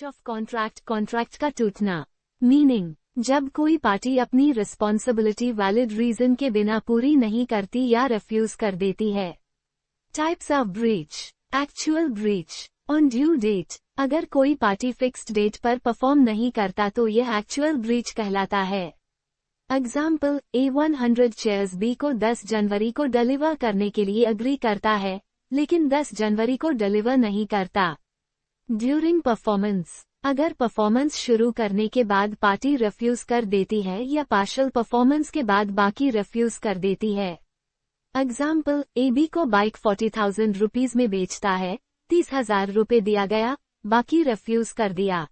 Breach of contract का टूटना। Meaning, जब कोई पार्टी अपनी रिस्पॉन्सिबिलिटी वैलिड रीजन के बिना पूरी नहीं करती या रिफ्यूज कर देती है। Types of breach. Actual breach on due date. अगर कोई पार्टी फिक्स्ड डेट पर परफॉर्म नहीं करता तो यह एक्चुअल ब्रीच कहलाता है। एग्जाम्पल, A100 चेयर्स B को 10 जनवरी को डिलीवर करने के लिए अग्री करता है, लेकिन 10 जनवरी को डिलीवर नहीं करता। During performance. अगर परफॉर्मेंस शुरू करने के बाद पार्टी रिफ्यूज कर देती है या पार्शियल परफॉर्मेंस के बाद बाकी रिफ्यूज कर देती है। एग्जाम्पल, AB को बाइक 40,000 रुपीज में बेचता है, 30,000 रुपए दिया गया, बाकी रिफ्यूज कर दिया।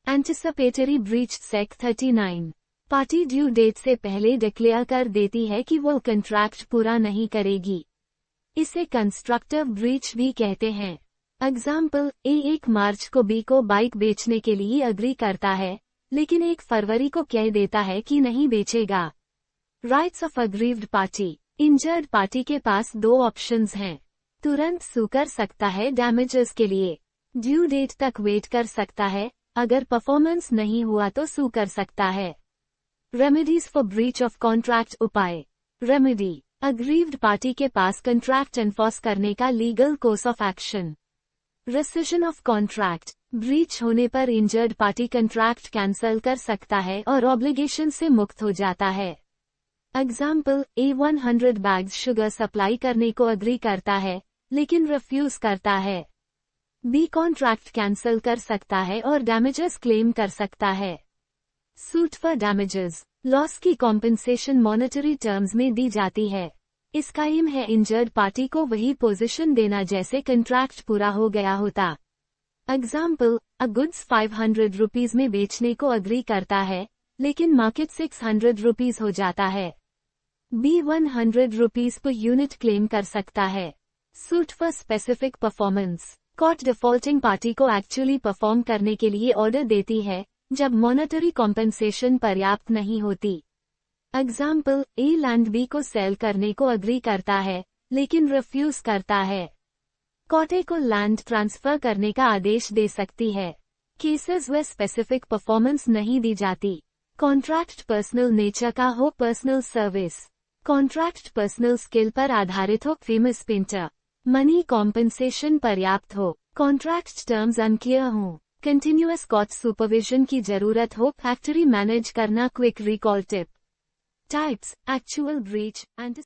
एंटिसिपेटरी ब्रीच सेक 39। पार्टी ड्यू डेट से पहले डिक्लेयर कर देती है कि वो कॉन्ट्रैक्ट पूरा नहीं करेगी। इसे कंस्ट्रक्टिव ब्रीच भी कहते हैं। एग्जाम्पल, A 1 मार्च को B को बाइक बेचने के लिए अग्री करता है, लेकिन 1 फरवरी को कह देता है कि नहीं बेचेगा। Rights of aggrieved party. Injured party के पास 2 ऑप्शंस हैं। तुरंत सू कर सकता है डैमेजेस के लिए, ड्यू डेट तक वेट कर सकता है, अगर परफॉर्मेंस नहीं हुआ तो सू कर सकता है। Remedies for breach of contract. उपाय। रेमेडी, अग्रीव्ड पार्टी के पास कॉन्ट्रैक्ट एनफोर्स करने का legal course of action. Rescission of contract. Breach होने पर इंजर्ड पार्टी कॉन्ट्रैक्ट कैंसिल कर सकता है और ऑब्लिगेशन से मुक्त हो जाता है। Example, A 100 bags sugar supply करने को अग्री करता है, लेकिन रिफ्यूज करता है। B कॉन्ट्रैक्ट कैंसिल कर सकता है और डैमेजेस क्लेम कर सकता है। Suit for damages. लॉस की कॉम्पेंसेशन मॉनेटरी टर्म्स में दी जाती है। इसका एम है इंजर्ड पार्टी को वही पोजीशन देना जैसे कॉन्ट्रैक्ट पूरा हो गया होता। एग्जाम्पल, अ गुड्स 500 रुपीज में बेचने को अग्री करता है, लेकिन मार्केट 600 रुपीज हो जाता है। B 100 rupees per unit claim कर सकता है। Suit for specific performance. Court defaulting party को एक्चुअली परफॉर्म करने के लिए ऑर्डर देती है, जब मॉनेटरी कॉम्पेंसेशन पर्याप्त नहीं होती। एग्जाम्पल, A लैंड B को सेल करने को अग्री करता है, लेकिन रिफ्यूज करता है। कोर्ट A को लैंड ट्रांसफर करने का आदेश दे सकती है। केसेस वे स्पेसिफिक परफॉर्मेंस नहीं दी जाती। कॉन्ट्रैक्ट पर्सनल नेचर का हो, personal service. Contract personal skill पर आधारित हो, फेमस पेंटर। मनी कॉम्पेंसेशन पर्याप्त हो। कॉन्ट्रैक्ट टर्म्स अनक्लियर हो। कंटिन्यूअस कोर्ट सुपरविजन की जरूरत हो। फैक्ट्री मैनेज करना, quick recall tip. Types. Actual breach and